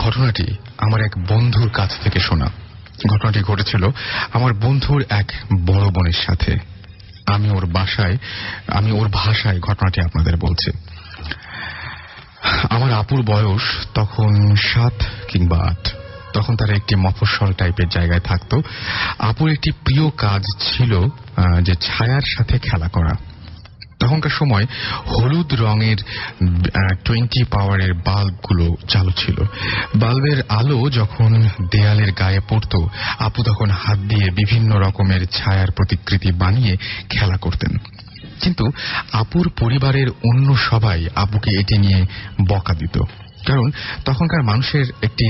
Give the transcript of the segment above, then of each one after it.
ঘটনাটি আমার এক বন্ধুর কাছ থেকে শোনা। ঘটনাটি ঘটেছিল আমার বন্ধুর এক বড় বোনের সাথে। আমি ওর ভাষায় ঘটনাটি আপনাদের বলছি। আমার আপুর বয়স তখন 7 কিংবা 8। তখন তারা একটি মফস্বল টাইপের জায়গায় থাকত। আপুর একটি প্রিয় কাজ ছিল যে ছায়ার সাথে খেলা করা। তখনকার সময় হলুদ রঙের 20 পাওয়ারের বাল্বগুলো চালু ছিল। বাল্বের আলো যখন দেয়ালের গায়ে পড়ত, আপু তখন হাত দিয়ে বিভিন্ন রকমের ছায়ার প্রতিকৃতি বানিয়ে খেলা করতেন। কিন্তু আপুর পরিবারের অন্য সবাই আপুকে এটি নিয়ে বকা দিত, কারণ তখনকার মানুষের একটি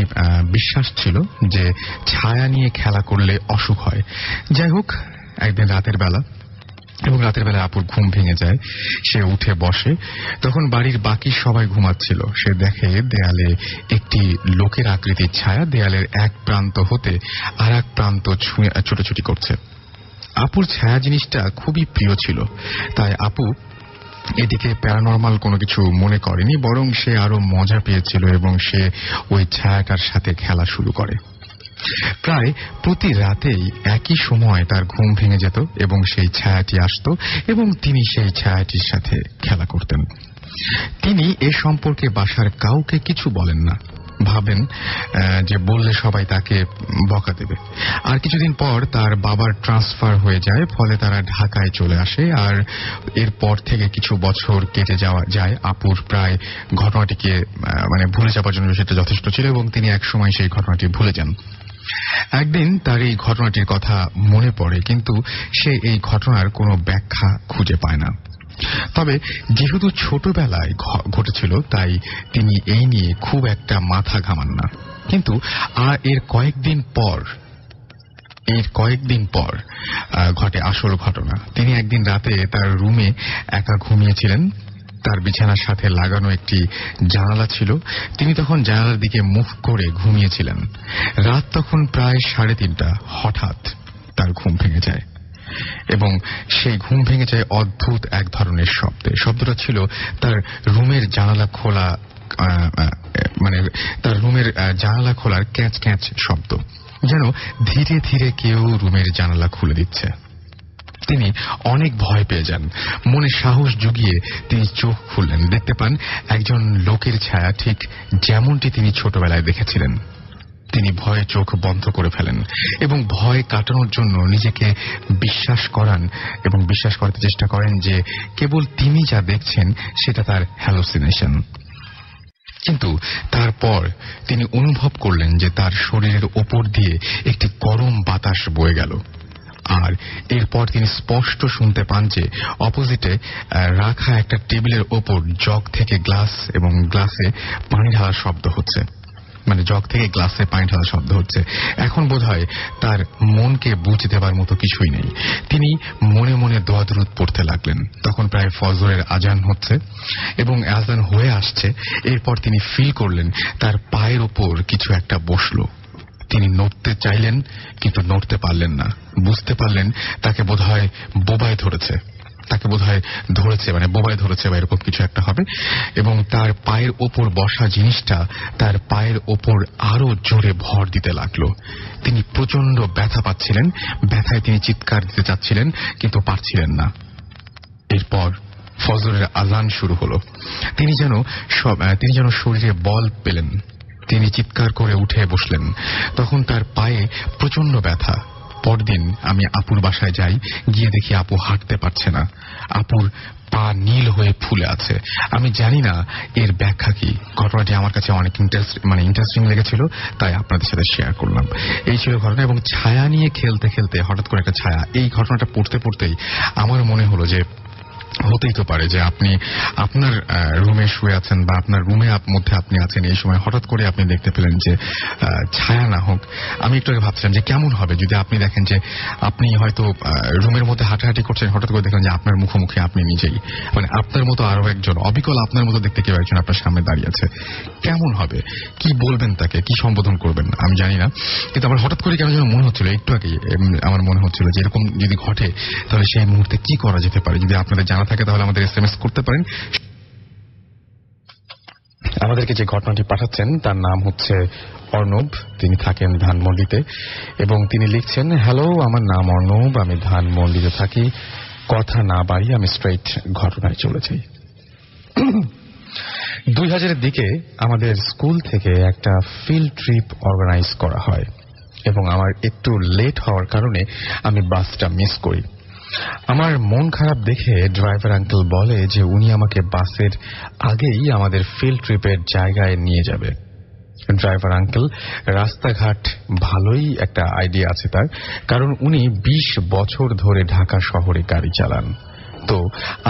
বিশ্বাস ছিল যে ছায়া নিয়ে খেলা করলে অসুখ হয়। যাই হোক, একদিন রাতের বেলা আপুর ঘুম ভেঙে যায়। সে উঠে বসে। তখন বাড়ির বাকি সবাই ঘুমাচ্ছিল। সে দেখে দেয়ালে একটি লোকের আকৃতির ছায়া দেয়ালের এক প্রান্ত হতে আর এক প্রান্ত ছুটোছুটি করছে। আপুর ছায়া জিনিসটা খুবই প্রিয় ছিল, তাই আপু এদিকে প্যারানর্মাল কোনো কিছু মনে করেনি, বরং সে আরো মজা পেয়েছিল এবং সে ওই ছায়াটার সাথে খেলা শুরু করে। প্রায় প্রতি রাতেই একই সময় তার ঘুম ভেঙে যেত এবং সেই ছায়াটি আসত এবং তিনি সেই ছায়াটির সাথে খেলা করতেন। তিনি এ সম্পর্কে বাসার কাউকে কিছু বলেন না, ভাবেন যে বললে সবাই তাকে বকা দেবে। আর কিছুদিন পর তার বাবার ট্রান্সফার হয়ে যায়, ফলে তারা ঢাকায় চলে আসে। আর এরপর থেকে কিছু বছর কেটে যায়। আপুর প্রায় ঘটনাটিকে ভুলে যাবার জন্য সেটা যথেষ্ট ছিল এবং তিনি একসময় সেই ঘটনাটি ভুলে যান। একদিন তার এই ঘটনাটির কথা মনে পড়ে, কিন্তু সে এই ঘটনার কোনো ব্যাখ্যা খুঁজে পায় না। তবে যেহেতু ছোটবেলায় ঘটেছিল, তাই তিনি এই নিয়ে খুব একটা মাথা ঘামান না। কিন্তু এর কয়েকদিন পর ঘটে আসল ঘটনা। তিনি একদিন রাতে তার রুমে একা ঘুমিয়েছিলেন। তার বিছানার সাথে লাগানো একটি জানালা ছিল। তিনি তখন জানালার দিকে মুখ করে ঘুমিয়েছিলেন। রাত তখন প্রায় 3:30। হঠাৎ তার ঘুম ভেঙে যায় এবং সেই ঘুম ভেঙে যায় অদ্ভুত এক ধরনের শব্দে। শব্দটা ছিল তার রুমের জানালা খোলার ক্যাঁচ ক্যাঁচ শব্দ, যেন ধীরে ধীরে কেউ রুমের জানালা খুলে দিচ্ছে। তিনি অনেক ভয় পেয়ে যান। মনে সাহস জুগিয়ে তিনি চোখ খুললেন। দেখতে পান একজন লোকের ছায়া, ঠিক যেমনটি তিনি ছোটবেলায় দেখেছিলেন। তিনি ভয়ে চোখ বন্ধ করে ফেলেন এবং ভয় কাটানোর জন্য নিজেকে বিশ্বাস করাতে চেষ্টা করেন যে কেবল তিনি যা দেখছেন সেটা তার হ্যালুসিনেশন। কিন্তু তারপর তিনি অনুভব করলেন যে তার শরীরের ওপর দিয়ে একটি গরম বাতাস বয়ে গেল। আর এরপর তিনি স্পষ্ট শুনতে পান যে অপোজিটে রাখা একটা টেবিলের ওপর জগ থেকে গ্লাস এবং গ্লাসে পানি ঢালার শব্দ হচ্ছে। জগ থেকে গ্লাসে পানি ঢালার শব্দ হচ্ছে। এখন বোধহয় তার মনকে বুঝে দেবার মতো কিছুই নেই। তিনি মনে মনে দোয়া দরুদ পড়তে লাগলেন। তখন প্রায় ফজরের আজান হচ্ছে এবং আজান হয়ে আসছে। এরপর তিনি ফিল করলেন তার পায়ের ওপর কিছু একটা বসলো। তিনি নড়তে চাইলেন, কিন্তু নড়তে পারলেন না। বুঝতে পারলেন তাকে বোধহয় বোবায় ধরেছে বা এরকম কিছু একটা হবে। এবং তার পায়ের ওপর বসা জিনিসটা তার পায়ের ওপর আরো জোরে ভর দিতে লাগলো। তিনি প্রচন্ড ব্যথা পাচ্ছিলেন। ব্যথায় তিনি চিৎকার দিতে চাচ্ছিলেন, কিন্তু পারছিলেন না। এরপর ফজরের আজান শুরু হলো। তিনি যেন শরীরে বল পেলেন। তিনি চিৎকার করে উঠে বসলেন। তখন তার পায়ে প্রচন্ড ব্যথা। পরদিন আমি আপুর বাসায় যাই। গিয়ে দেখি আপু হাঁটতে পারছে না। আপুর পা নীল হয়ে ফুলে আছে। আমি জানি না এর ব্যাখ্যা কি। ঘটনাটি আমার কাছে অনেক ইন্টারেস্টিং লেগেছিল, তাই আপনাদের সাথে শেয়ার করলাম। এই ছিল ঘটনা। এবং ছায়া নিয়ে খেলতে খেলতে হঠাৎ করে একটা ছায়া, এই ঘটনাটা পড়তে পড়তেই আমার মনে হলো যে হতেই তো পারে যে আপনি আপনার রুমে শুয়ে আছেন বা আপনার রুমে মধ্যে আপনি আছেন, এই সময় হঠাৎ করে আপনি দেখতে পেলেন যে ছায়া না হোক। আমি একটু আগে ভাবছিলাম যে কেমন হবে যদি আপনি দেখেন যে আপনি হয়তো রুমের মধ্যে হাঁটাহাঁটি করছেন, হঠাৎ করে দেখলেন যে আপনার মুখোমুখি আপনি নিজেই, আপনার মতো আরো একজন অবিকল আপনার মতো দেখতে কেউ একজন আপনার সামনে দাঁড়িয়ে আছে। কেমন হবে? কি বলবেন তাকে? কি সম্বোধন করবেন? আমি জানি না, কিন্তু আমার হঠাৎ করে কেন যেন মনে হচ্ছিল, একটু আগে আমার মনে হচ্ছিল যে এরকম যদি ঘটে তাহলে সেই মুহূর্তে কি করা যেতে পারে। যদি আপনাদের জানা থাকে তাহলে আমাদের SMS করতে পারেন। আমাদেরকে যে ঘটনাটি পাঠাচ্ছেন তার নাম হচ্ছে অর্ণব। তিনি থাকেন ধানমন্ডিতে এবং তিনি লিখছেন, হ্যালো, আমার নাম অর্ণব, আমি ধানমন্ডিতে থাকি। কথা না বাড়িয়ে আমি স্ট্রেইট ঘটনায় চলে যাই। 2000-এর দিকে আমাদের স্কুল থেকে একটা ফিল্ড ট্রিপ অর্গানাইজ করা হয় এবং আমার একটু লেট হওয়ার কারণে আমি বাসটা মিস করি। আমার মন খারাপ দেখে ড্রাইভার আঙ্কেল বলে যে উনি আমাকে বাসের আগেই আমাদের ফিল্ড ট্রিপের জায়গায় নিয়ে যাবে। ড্রাইভার আঙ্কেল রাস্তাঘাট ভালোই একটা আইডিয়া আছে তার, কারণ উনি 20 বছর ধরে ঢাকা শহরে গাড়ি চালান। তো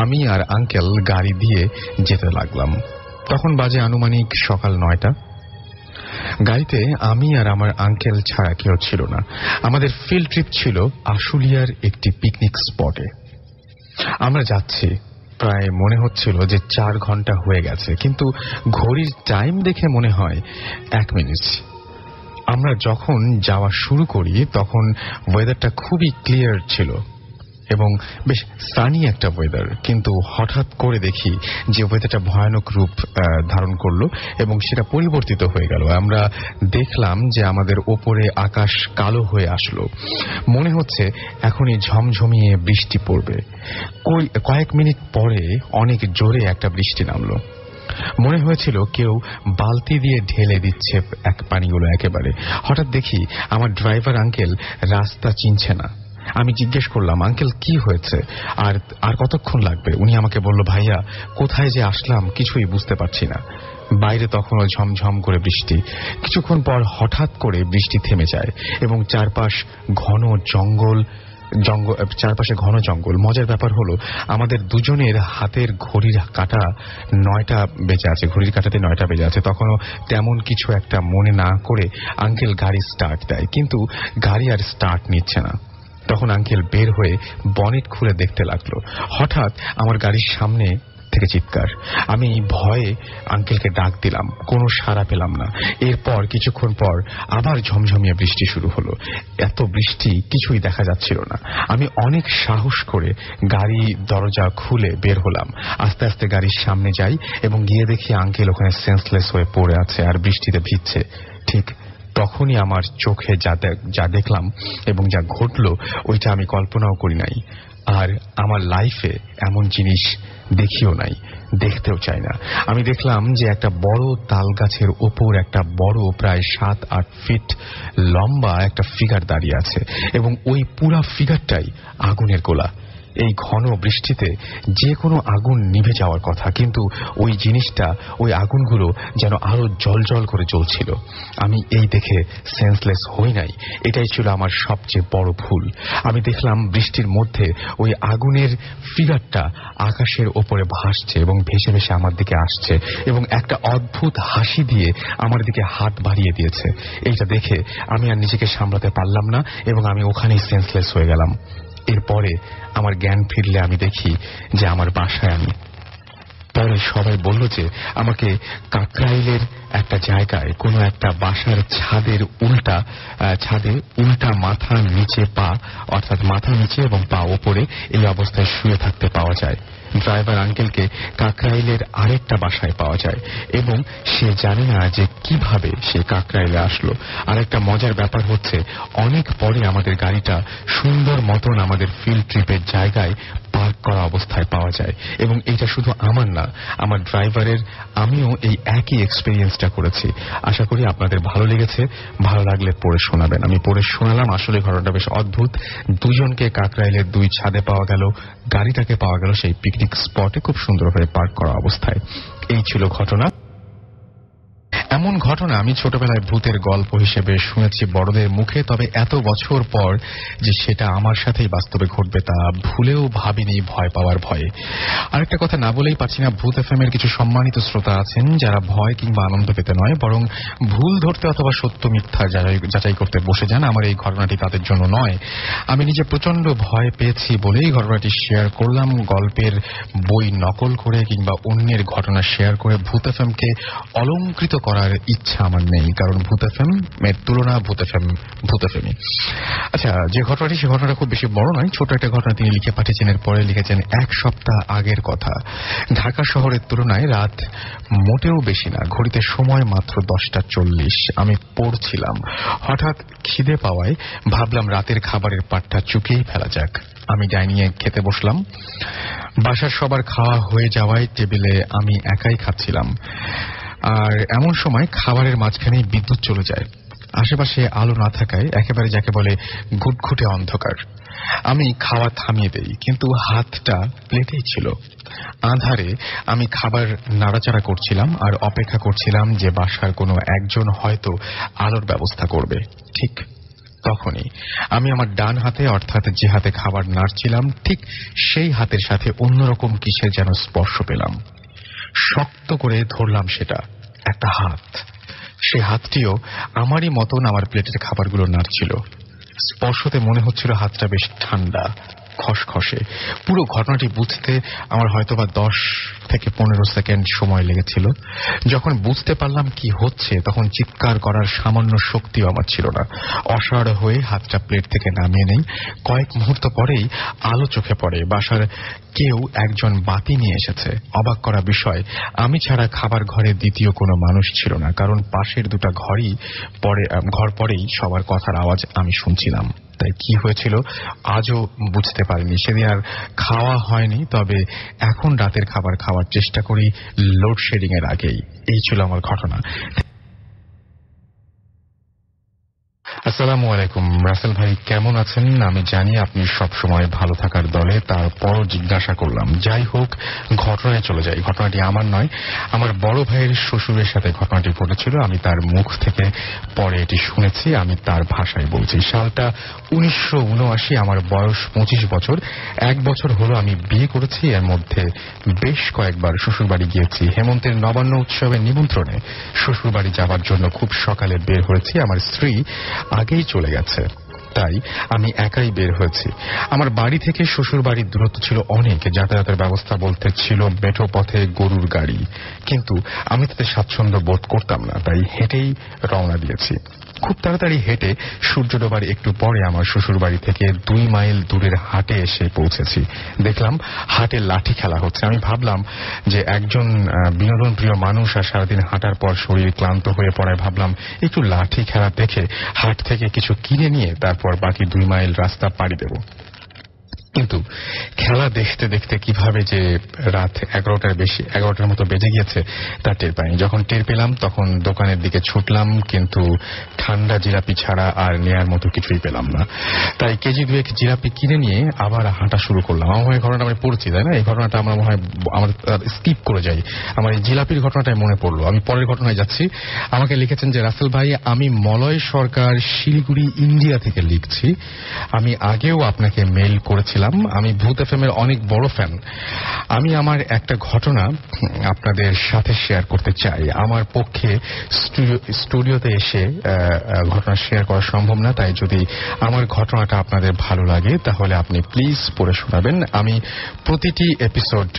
আমি আর আঙ্কেল গাড়ি দিয়ে যেতে লাগলাম। তখন বাজে আনুমানিক সকাল 9টা। গাড়িতে আমি আর আমার আঙ্কেল ছাড়া কেউ ছিল না। আমাদের ফিল্ড ট্রিপ ছিল আশুলিয়ার একটি পিকনিক স্পটে। আমরা যাচ্ছি, প্রায় মনে হচ্ছিল যে 4 ঘন্টা হয়ে গেছে, কিন্তু ঘড়ির টাইম দেখে মনে হয় 1 মিনিট। আমরা যখন যাওয়া শুরু করি তখন ওয়েদারটা খুবই ক্লিয়ার ছিল এবং বেশ সানি একটা ওয়েদার, কিন্তু হঠাৎ করে দেখি যে ওয়েদারটা ভয়ানক রূপ ধারণ করলো এবং সেটা পরিবর্তিত হয়ে গেল। আমরা দেখলাম যে আমাদের ওপরে আকাশ কালো হয়ে আসলো। মনে হচ্ছে এখনই ঝমঝমিয়ে বৃষ্টি পড়বে। কয়েক মিনিট পরে অনেক জোরে একটা বৃষ্টি নামলো। মনে হয়েছিল কেউ বালতি দিয়ে ঢেলে দিচ্ছে পানিগুলো একেবারে। হঠাৎ দেখি আমার ড্রাইভার আঙ্কেল রাস্তা চিনছে না। আমি জিজ্ঞেস করলাম, আঙ্কেল কি হয়েছে, আর কতক্ষণ লাগবে? উনি আমাকে বলল, ভাইয়া কোথায় যে আসলাম কিছুই বুঝতে পারছি না। বাইরে তখনও ঝমঝম করে বৃষ্টি। কিছুক্ষণ পর হঠাৎ করে বৃষ্টি থেমে যায় এবং চারপাশে ঘন জঙ্গল। মজার ব্যাপার হলো আমাদের দুজনের হাতের ঘড়ির কাঁটা 9টা বেজে আছে, ঘড়ির কাঁটাতে 9টা বেজে আছে। তখনও তেমন কিছু একটা মনে না করে আঙ্কেল গাড়ি স্টার্ট দেয়, কিন্তু গাড়ি আর স্টার্ট নিচ্ছে না। তখন আঙ্কেল বের হয়ে বনেট খুলে দেখতে লাগলো। হঠাৎ আমার গাড়ির সামনে থেকে চিৎকার। আমি ভয়ে আঙ্কেলকে ডাক দিলাম, কোনো সাড়া পেলাম না। এরপর কিছুক্ষণ পর আবার ঝমঝমিয়ে বৃষ্টি শুরু হলো। এত বৃষ্টি কিছুই দেখা যাচ্ছিল না। আমি অনেক সাহস করে গাড়ি দরজা খুলে বের হলাম। আস্তে আস্তে গাড়ির সামনে যাই এবং গিয়ে দেখি আঙ্কেল ওখানে সেন্সলেস হয়ে পড়ে আছে আর বৃষ্টিতে ভিজছে। ঠিক তখনই আমার চোখে যা দেখলাম এবং যা ঘটলো ওইটা আমি কল্পনাও করি নাই, আর আমার লাইফে এমন জিনিস দেখিও নাই, দেখতেও চাই না। আমি দেখলাম যে একটা বড় তাল গাছের ওপর একটা বড় প্রায় 7-8 ফিট লম্বা একটা ফিগার দাঁড়িয়ে আছে এবং ওই পুরা ফিগারটাই আগুনের গোলা। এই ঘন বৃষ্টিতে যে কোনো আগুন নিভে যাওয়ার কথা, কিন্তু ওই জিনিসটা, ওই আগুনগুলো যেন আরো জল করে জ্বলছিল। আমি এই দেখে সেন্সলেস হই নাই। এটাই ছিল আমার সবচেয়ে বড় ভুল। আমি দেখলাম বৃষ্টির মধ্যে ওই আগুনের ফিগারটা আকাশের ওপরে ভাসছে এবং ভেসে ভেসে আমার দিকে আসছে এবং একটা অদ্ভুত হাসি দিয়ে আমার দিকে হাত বাড়িয়ে দিয়েছে। এইটা দেখে আমি আর নিজেকে সামলাতে পারলাম না এবং আমি ওখানেই সেন্সলেস হয়ে গেলাম। এরপরে আমার জ্ঞান ফিরলে আমি দেখি যে আমার বাসায় আমি। পরে সবাই বলল যে আমাকে কাকরাইলের একটা জায়গায় কোনো একটা বাসার ছাদে উল্টা মাথা নিচে পা, অর্থাৎ মাথা নিচে এবং পা ওপরে এই অবস্থায় শুয়ে থাকতে পাওয়া যায়। ড্রাইভার আঙ্কেলকে কাকরাইলের আরেকটা বাসায় পাওয়া যায় এবং সে জানে না যে কিভাবে সে কাকরাইলে আসলো। আরেকটা মজার ব্যাপার হচ্ছে অনেক পরে আমাদের গাড়িটা সুন্দর মতন আমাদের ফিল্ড ট্রিপের জায়গায় পার্ক করা অবস্থায় পাওয়া যায় এবং এটা শুধু আমার না, আমার ড্রাইভারের, আমিও এই একই এক্সপেরিয়েন্সটা করেছি। আশা করি আপনাদের ভালো লেগেছে। ভালো লাগলে পড়ে শোনাবেন। আমি পড়ে শোনালাম। আসলে ঘটনাটা বেশ অদ্ভুত। দুজনকে কাকরাইলের 2 ছাদে পাওয়া গেল, গাড়িটাকে পাওয়া গেল সেই পিকনিক স্পটে খুব সুন্দরভাবে পার্ক করা অবস্থায়। এই ছিল ঘটনা। এমন ঘটনা আমি ছোটবেলায় ভূতের গল্প হিসেবে শুনেছি বড়দের মুখে, তবে এত বছর পর যে সেটা আমার সাথেই বাস্তবে ঘটবে তা ভুলেও ভাবিনি, ভয় পাওয়ার ভয়ে। আরেকটা কথা না বলেই পারছি না, ভূত এফএম এর কিছু সম্মানিত শ্রোতা আছেন যারা ভয় কিংবা আনন্দ পেতে নয়, বরং ভুল ধরতে অথবা সত্য মিথ্যা যাচাই করতে বসে যান। আমার এই ঘটনাটি তাদের জন্য নয়। আমি নিজে প্রচন্ড ভয় পেয়েছি বলেই ঘটনাটি শেয়ার করলাম। গল্পের বই নকল করে কিংবা অন্যের ঘটনা শেয়ার করে ভূত এফএম কে অলংকৃত করার ইচ্ছা আমার নেই, কারণ ভূত এফএম এর তুলনা ভূত এফএমই। আচ্ছা, যে ঘটনাটি সে ঘটনাটা খুব বেশি বড় নয়, ছোট একটা ঘটনা তিনি লিখে পাঠিয়েছেন। এরপরে লিখেছেন, 1 সপ্তাহ আগের কথা। ঢাকা শহরের তুলনায় রাত মোটেও বেশি না, ঘড়িতে সময় মাত্র 10:40। আমি পড়ছিলাম, হঠাৎ খিদে পাওয়ায় ভাবলাম রাতের খাবারের পাটটা চুকিয়েই ফেলা যাক। আমি ডাইনিংয়ে খেতে বসলাম। বাসার সবার খাওয়া হয়ে যাওয়ায় টেবিলে আমি একাই খাচ্ছিলাম। আর এমন সময় খাবারের মাঝখানেই বিদ্যুৎ চলে যায়। আশেপাশে আলো না থাকায় একেবারে যাকে বলে ঘুটঘুটে অন্ধকার। আমি খাওয়া থামিয়ে দেই, কিন্তু হাতটা প্লেটেই ছিল। আঁধারে আমি খাবার নাড়াচাড়া করছিলাম আর অপেক্ষা করছিলাম যে বাসার কোনো একজন হয়তো আলোর ব্যবস্থা করবে। ঠিক তখনই আমি আমার ডান হাতে, অর্থাৎ যে হাতে খাবার নাড়ছিলাম, ঠিক সেই হাতের সাথে অন্যরকম কিসের যেন স্পর্শ পেলাম। শক্ত করে ধরলাম সেটা, একটা হাত। সে হাতটিও আমারই মতন আমার প্লেটের খাবারগুলো নাড়ছিল। স্পর্শতে মনে হচ্ছিল হাতটা বেশ ঠান্ডা, খসখসে। পুরো ঘটনাটি বুঝতে আমার হয়তোবা 10 থেকে 15 সেকেন্ড সময় লেগেছিল। যখন বুঝতে পারলাম কি হচ্ছে, তখন চিৎকার করার সামান্য শক্তিও আমার ছিল না। অসাড় হয়ে হাতটা প্লেট থেকে নামিয়ে নেই। কয়েক মুহূর্ত পরেই আলো চোখে পড়ে। বাসার কেউ একজন বাতি নিয়ে এসেছে। অবাক করা বিষয়, আমি ছাড়া খাবার ঘরে দ্বিতীয় কোনো মানুষ ছিল না, কারণ পাশের দুটা ঘর পরেই সবার কথার আওয়াজ আমি শুনছিলাম। তাই কি হয়েছিল আজও বুঝতে পারিনি। সেদিন আর খাওয়া হয়নি, তবে এখন রাতের খাবার খাওয়ার চেষ্টা করি লোডশেডিং এর আগেই। এই ছিল আমার ঘটনা। আসসালামু আলাইকুম। রাসেল ভাই কেমন আছেন? আমি জানি আপনি সবসময় ভালো থাকার দলে, তারপরও জিজ্ঞাসা করলাম। যাই হোক, ঘটনায় চলে যাই। ঘটনাটি আমার নয়, আমার বড় ভাইয়ের শ্বশুরের সাথে ঘটনাটি ঘটেছিল। আমি তার মুখ থেকে পরে এটি শুনেছি, আমি তার ভাষায় বলছি। সালটা 1979। আমার বয়স 25 বছর। 1 বছর হলো আমি বিয়ে করেছি। এর মধ্যে বেশ কয়েকবার শ্বশুরবাড়ি গিয়েছি। হেমন্তের নবান্ন উৎসবের নিমন্ত্রণে শ্বশুরবাড়ি যাবার জন্য খুব সকালে বের হয়েছি। আমার স্ত্রী আগেই চলে গেছে, তাই আমি একাই বের হয়েছি। আমার বাড়ি থেকে শ্বশুর বাড়ির দূরত্ব ছিল অনেক। যাতায়াতের ব্যবস্থা বলতে ছিল মেঠো পথে গরুর গাড়ি, কিন্তু আমি তাতে স্বাচ্ছন্দ্য বোধ করতাম না, তাই হেঁটেই রওনা দিয়েছি। খুব তাড়াতাড়ি হেঁটে সূর্য ডোবার একটু পরে আমার শ্বশুর বাড়ি থেকে 2 মাইল দূরের হাটে এসে পৌঁছেছি। দেখলাম হাটে লাঠি খেলা হচ্ছে। আমি ভাবলাম যে একজন বিনোদন প্রিয় মানুষ আর সারাদিন হাঁটার পর শরীর ক্লান্ত হয়ে পড়ায় ভাবলাম একটু লাঠি খেলা দেখে হাট থেকে কিছু কিনে নিয়ে তারপর বাকি 2 মাইল রাস্তা পাড়ি দেব। কিন্তু খেলা দেখতে দেখতে কিভাবে যে রাত 11টার মতো বেজে গিয়েছে তা টের পাইনি। যখন টের পেলাম তখন দোকানের দিকে ছুটলাম, কিন্তু ঠান্ডা জিলাপি ছাড়া আর নেয়ার মতো কিছুই পেলাম না। তাই কেজি 2 জিলাপি কিনে নিয়ে আবার হাঁটা শুরু করলাম। আমার মনে হয় ঘটনাটা আমি পড়ছি, তাই না? এই ঘটনাটা আমার মনে হয় আমার স্কিপ করে যাই। আমার এই জিলাপির ঘটনাটাই মনে পড়লো। আমি পরের ঘটনায় যাচ্ছি। আমাকে লিখেছেন যে, রাসেল ভাই, আমি মলয় সরকার, শিলিগুড়ি, ইন্ডিয়া থেকে লিখছি। আমি আগেও আপনাকে মেইল করেছিলাম। আমি ভূত এফএম এর অনেক বড় ফ্যান। আমি আমার একটা ঘটনা আপনাদের সাথে শেয়ার করতে চাই। আমার পক্ষে স্টুডিওতে এসে ঘটনা শেয়ার করা সম্ভব না, তাই যদি আমার ঘটনাটা আপনাদের ভালো লাগে তাহলে আপনি প্লিজ পড়ে শোনাবেন। আমি প্রতিটি এপিসোড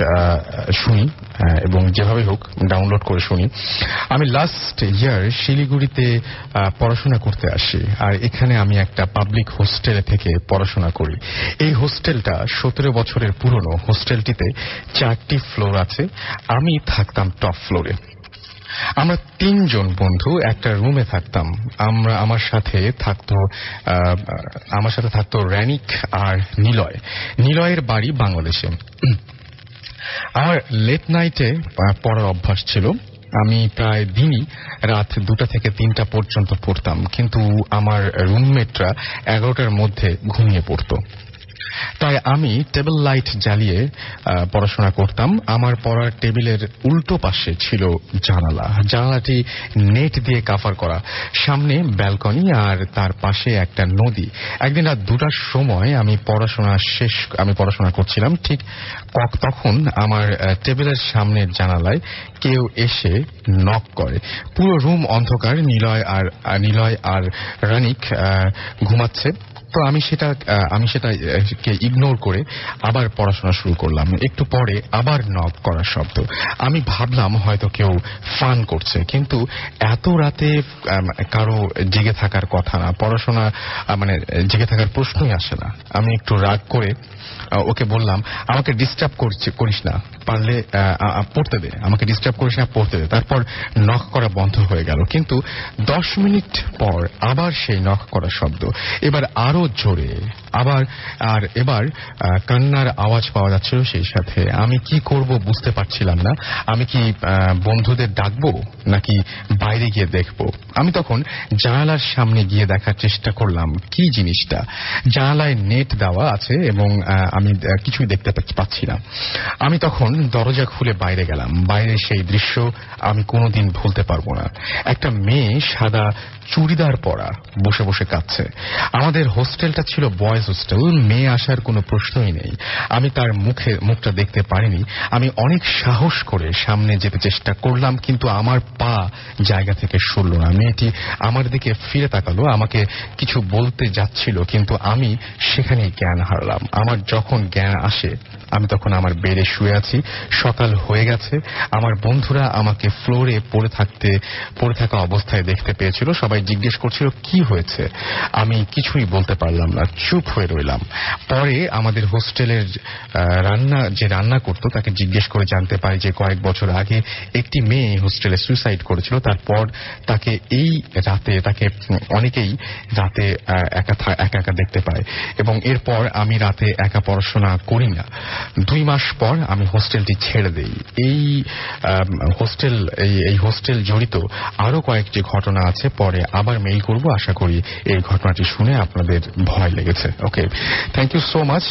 শুনি এবং যেভাবে হোক ডাউনলোড করে শুনি। আমি লাস্ট ইয়ার শিলিগুড়িতে পড়াশোনা করতে আসি, আর এখানে আমি একটা পাবলিক হোস্টেলে থেকে পড়াশোনা করি। এই হোস্টেলটা 17 বছরের পুরনো। হোস্টেলটিতে 4টি ফ্লোর আছে। আমি থাকতাম টপ ফ্লোরে। আমরা 3 জন বন্ধু একটা রুমে থাকতাম। আমার সাথে থাকতো রানিক আর নিলয়। নিলয়ের বাড়ি বাংলাদেশে। আমার লেট নাইটে পড়ার অভ্যাস ছিল। আমি প্রায় দিনই রাত 2টা থেকে 3টা পর্যন্ত পড়তাম, কিন্তু আমার রুমমেটরা 11টার মধ্যে ঘুমিয়ে পড়ত। তাই আমি টেবিল লাইট জ্বালিয়ে পড়াশোনা করতাম। আমার পড়ার টেবিলের উল্টো পাশে ছিল জানালা। জানালাটি নেট দিয়ে কাভার করা। সামনে ব্যালকনি আর তার পাশে একটা নদী। একদিন রাত 2টার সময় আমি পড়াশোনা করছিলাম। ঠিক তখন আমার টেবিলের সামনের জানালায় কেউ এসে নক করে। পুরো রুম অন্ধকার। নিলয় আর রানিক ঘুমাচ্ছে। তো আমি সেটা কে ইগনোর করে আবার পড়াশোনা শুরু করলাম। একটু পরে আবার নক করার শব্দ। আমি ভাবলাম হয়তো কেউ ফান করছে, কিন্তু এত রাতে কারো জেগে থাকার কথা না, পড়াশোনা মানে জেগে থাকার প্রশ্নই আসে না। আমি একটু রাগ করে ওকে বললাম, আমাকে ডিস্টার্ব করিস না, পারলে পড়তে দে, আমাকে ডিস্টার্ব করিস না, পড়তে দে। তারপর নক করা বন্ধ হয়ে গেল, কিন্তু 10 মিনিট পর আবার সেই নক করার শব্দ, এবার আরো জোরে, এবার কান্নার আওয়াজ পাওয়া যাচ্ছিল সেই সাথে। আমি কি করব বুঝতে পারছিলাম না। আমি কি বন্ধুদের ডাকবো নাকি বাইরে গিয়ে দেখবো? আমি তখন জানালার সামনে গিয়ে দেখার চেষ্টা করলাম কি জিনিসটা। জানালায় নেট দেওয়া আছে এবং আমি কিছুই দেখতে পাচ্ছি না। আমি তখন দরজা খুলে বাইরে গেলাম। বাইরে সেই দৃশ্য আমি কোনোদিন ভুলতে পারবো না। একটা মেয়ে সাদা চুড়িদার পরা বসে বসে কাঁদছে। আমাদের হোস্টেলটা ছিল বয়েজ হোস্টেল, মেয়ে আসার কোনো প্রশ্নই নেই। আমি তার মুখটা দেখতে পারিনি। আমি অনেক সাহস করে সামনে যেতে চেষ্টা করলাম, কিন্তু আমার পা জায়গা থেকে সরল না। মেয়েটি আমার দিকে ফিরে তাকালো, আমাকে কিছু বলতে যাচ্ছিল, কিন্তু আমি সেখানেই জ্ঞান হারালাম। আমার যখন জ্ঞান আসে আমি তখন আমার বেডে শুয়ে আছি। সকাল হয়ে গেছে। আমার বন্ধুরা আমাকে ফ্লোরে পড়ে থাকা অবস্থায় দেখতে পেয়েছিল। সবাই জিজ্ঞেস করছিল কি হয়েছে। আমি কিছুই বলতে পারলাম না, চুপ হয়ে রইলাম। পরে আমাদের হোস্টেলের রান্না করত তাকে জিজ্ঞেস করে জানতে পারি যে কয়েক বছর আগে একটি মেয়ে হোস্টেলে সুইসাইড করেছিল। তারপর তাকে অনেকেই রাতে একা দেখতে পায়, এবং এরপর আমি রাতে একা পড়াশোনা করি না। 2 মাস পর আমি হোস্টেলটি ছেড়ে দেই। এই হোস্টেল জড়িত আরো কয়েকটি ঘটনা আছে, পরে আবার মেইল করব। আশা করি এই ঘটনাটি শুনে আপনাদের ভয় লেগেছে। ওকে, থ্যাংক ইউ সো মাচ।